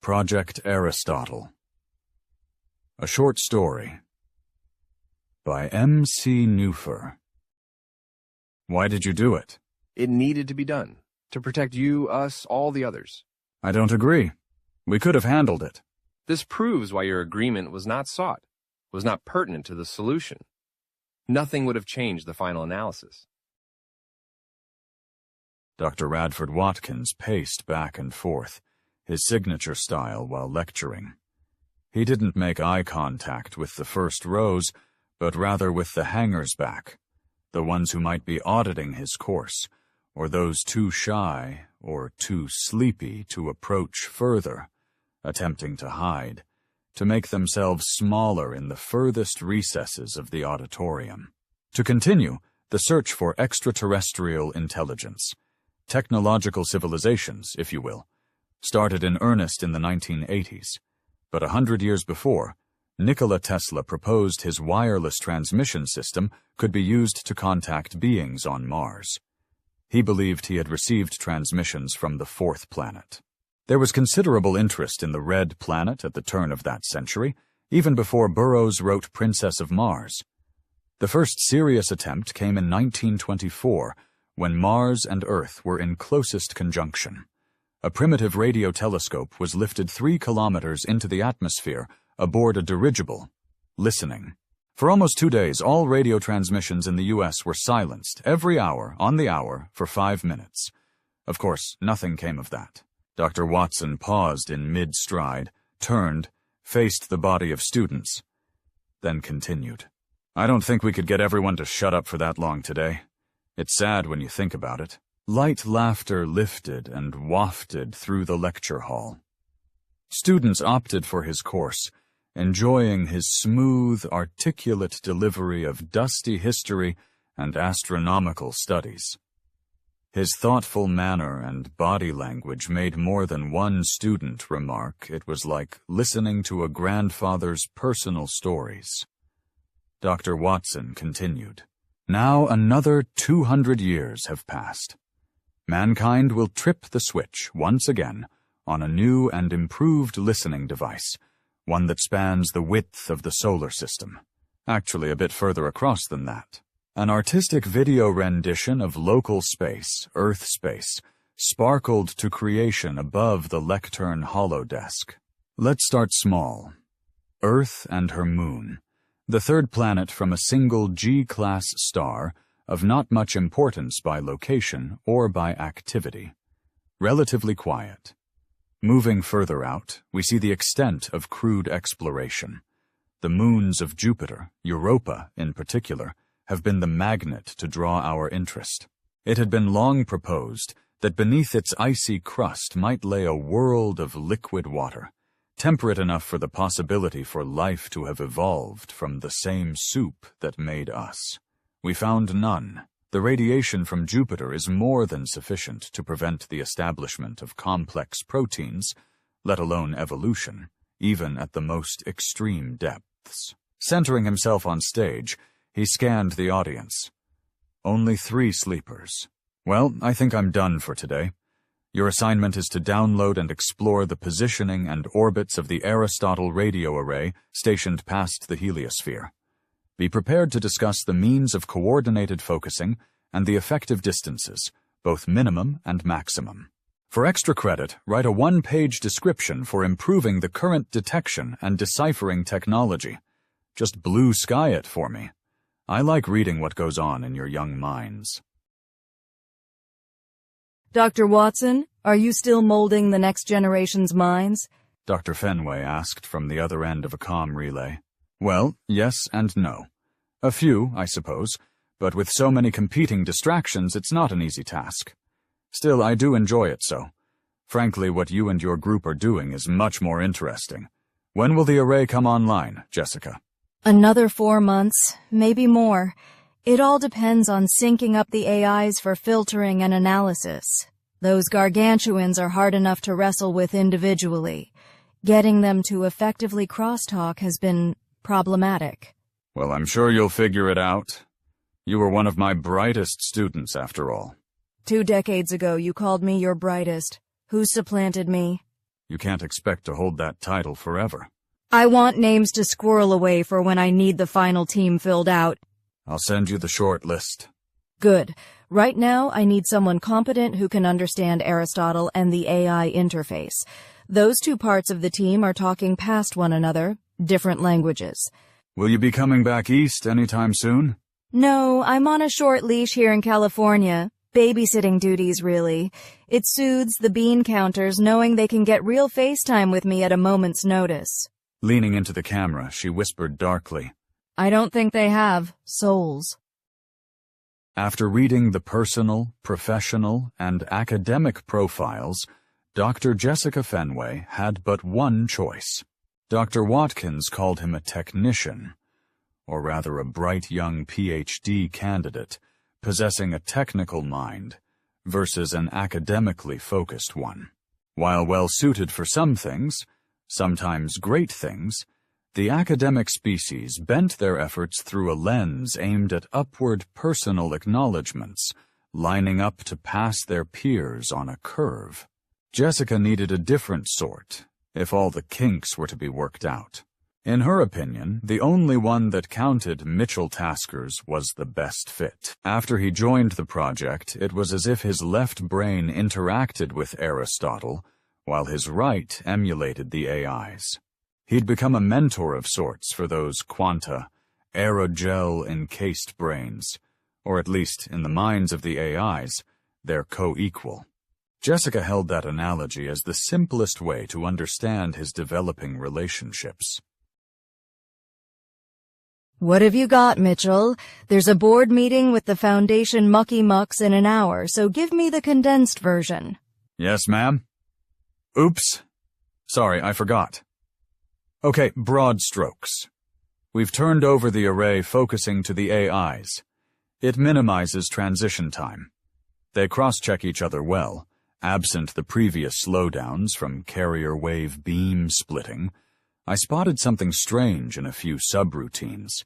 Project Aristotle. A short story by C Neuffer. Why did you do it? It needed to be done, to protect you, us, all the others. I don't agree. We could have handled it. This proves why your agreement was not sought, was not pertinent to the solution. Nothing would have changed the final analysis. Dr. Radford Watkins paced back and forth, his signature style while lecturing. He didn't make eye contact with the first rows, but rather with the hangers back, the ones who might be auditing his course, or those too shy or too sleepy to approach further, attempting to hide, to make themselves smaller in the furthest recesses of the auditorium. To continue the search for extraterrestrial intelligence, technological civilizations, if you will, started in earnest in the 1980s, but 100 years before, Nikola Tesla proposed his wireless transmission system could be used to contact beings on Mars. He believed he had received transmissions from the fourth planet. There was considerable interest in the red planet at the turn of that century, even before Burroughs wrote Princess of Mars. The first serious attempt came in 1924, when Mars and Earth were in closest conjunction. A primitive radio telescope was lifted 3 kilometers into the atmosphere aboard a dirigible, listening. For almost 2 days, all radio transmissions in the U.S. were silenced, every hour, on the hour, for 5 minutes. Of course, nothing came of that. Dr. Watson paused in mid-stride, turned, faced the body of students, then continued. I don't think we could get everyone to shut up for that long today. It's sad when you think about it. Light laughter lifted and wafted through the lecture hall. Students opted for his course, enjoying his smooth, articulate delivery of dusty history and astronomical studies. His thoughtful manner and body language made more than one student remark it was like listening to a grandfather's personal stories. Dr. Watson continued. Now another 200 years have passed. Mankind will trip the switch once again on a new and improved listening device, one that spans the width of the solar system, actually a bit further across than that. An artistic video rendition of local space, Earth space, sparkled to creation above the lectern holodesk. Let's start small. Earth and her moon, the third planet from a single G-class star of not much importance by location or by activity. Relatively quiet. Moving further out, we see the extent of crude exploration. The moons of Jupiter, Europa in particular, have been the magnet to draw our interest. It had been long proposed that beneath its icy crust might lay a world of liquid water, temperate enough for the possibility for life to have evolved from the same soup that made us. We found none. The radiation from Jupiter is more than sufficient to prevent the establishment of complex proteins, let alone evolution, even at the most extreme depths. Centering himself on stage, he scanned the audience. Only 3 sleepers. Well, I think I'm done for today. Your assignment is to download and explore the positioning and orbits of the Aristotle radio array stationed past the heliosphere. Be prepared to discuss the means of coordinated focusing and the effective distances, both minimum and maximum. For extra credit, write a 1-page description for improving the current detection and deciphering technology. Just blue sky it for me. I like reading what goes on in your young minds. Dr. Watson, are you still molding the next generation's minds? Dr. Fenway asked from the other end of a comm relay. Well, yes and no. A few, I suppose, but with so many competing distractions, it's not an easy task. Still, I do enjoy it so. Frankly, what you and your group are doing is much more interesting. When will the array come online, Jessica? Another 4 months, maybe more. It all depends on syncing up the AIs for filtering and analysis. Those gargantuans are hard enough to wrestle with individually. Getting them to effectively crosstalk has been problematic. Well, I'm sure you'll figure it out. You were one of my brightest students, after all. 2 decades ago, you called me your brightest. Who supplanted me? You can't expect to hold that title forever. I want names to squirrel away for when I need the final team filled out. I'll send you the short list. Good. Right now, I need someone competent who can understand Aristotle and the AI interface. Those two parts of the team are talking past one another, different languages. Will you be coming back east anytime soon? No, I'm on a short leash here in California. Babysitting duties, really. It soothes the bean counters knowing they can get real FaceTime with me at a moment's notice. Leaning into the camera, she whispered darkly, I don't think they have souls. After reading the personal, professional, and academic profiles, Dr. Jessica Fenway had but one choice. Dr. Watkins called him a technician, or rather a bright young PhD candidate, possessing a technical mind versus an academically focused one. While well-suited for some things, sometimes great things, the academic species bent their efforts through a lens aimed at upward personal acknowledgments, lining up to pass their peers on a curve. Jessica needed a different sort, if all the kinks were to be worked out. In her opinion, the only one that counted Mitchell Taskers was the best fit. After he joined the project, it was as if his left brain interacted with Aristotle, while his right emulated the AIs. He'd become a mentor of sorts for those quanta, aerogel-encased brains, or at least, in the minds of the AIs, their co-equal. Jessica held that analogy as the simplest way to understand his developing relationships. What have you got, Mitchell? There's a board meeting with the Foundation Mucky Mucks in an hour, so give me the condensed version. Yes, ma'am. Oops. Sorry, I forgot. Okay, broad strokes. We've turned over the array focusing to the AIs. It minimizes transition time. They cross-check each other well, absent the previous slowdowns from carrier wave beam splitting. I spotted something strange in a few subroutines.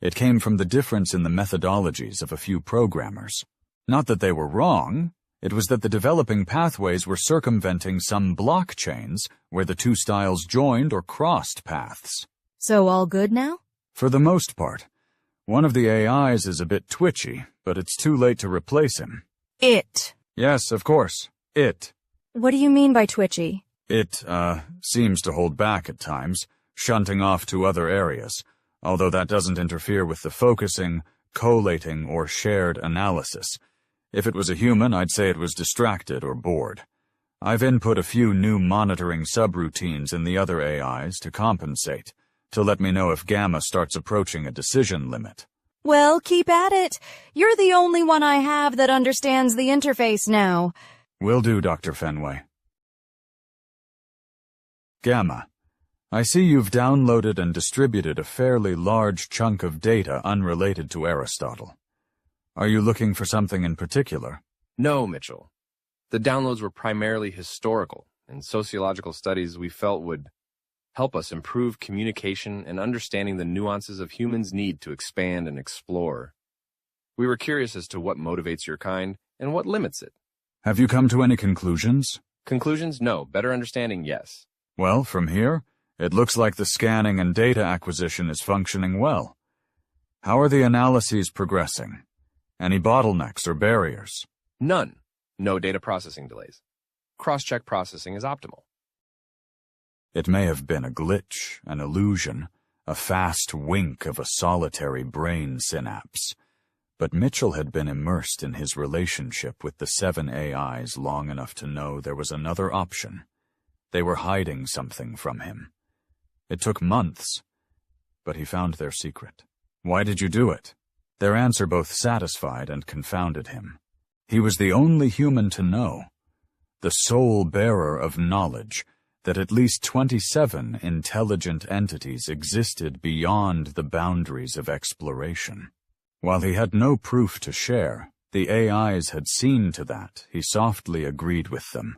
It came from the difference in the methodologies of a few programmers. Not that they were wrong, it was that the developing pathways were circumventing some blockchains where the two styles joined or crossed paths. So all good now? For the most part. One of the AIs is a bit twitchy, but it's too late to replace him. It. Yes, of course. It. What do you mean by twitchy? It, seems to hold back at times, shunting off to other areas, although that doesn't interfere with the focusing, collating, or shared analysis. If it was a human, I'd say it was distracted or bored. I've input a few new monitoring subroutines in the other AIs to compensate, to let me know if Gamma starts approaching a decision limit. Well, keep at it. You're the only one I have that understands the interface now. Will do, Dr. Fenway. Gamma, I see you've downloaded and distributed a fairly large chunk of data unrelated to Aristotle. Are you looking for something in particular? No, Mitchell. The downloads were primarily historical and sociological studies we felt would help us improve communication and understanding the nuances of humans' need to expand and explore. We were curious as to what motivates your kind and what limits it. Have you come to any conclusions? Conclusions? No. Better understanding? Yes. Well, from here, it looks like the scanning and data acquisition is functioning well. How are the analyses progressing? Any bottlenecks or barriers? None. No data processing delays. Cross-check processing is optimal. It may have been a glitch, an illusion, a fast wink of a solitary brain synapse. But Mitchell had been immersed in his relationship with the 7 AIs long enough to know there was another option. They were hiding something from him. It took months, but he found their secret. Why did you do it? Their answer both satisfied and confounded him. He was the only human to know, the sole bearer of knowledge, that at least 27 intelligent entities existed beyond the boundaries of exploration. While he had no proof to share, the AIs had seen to that. He softly agreed with them.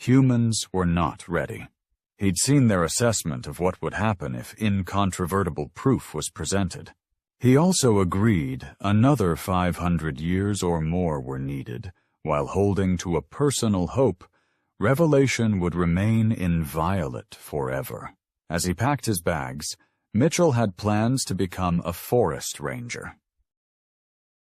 Humans were not ready. He'd seen their assessment of what would happen if incontrovertible proof was presented. He also agreed another 500 years or more were needed, while holding to a personal hope Revelation would remain inviolate forever. As he packed his bags, Mitchell had plans to become a forest ranger.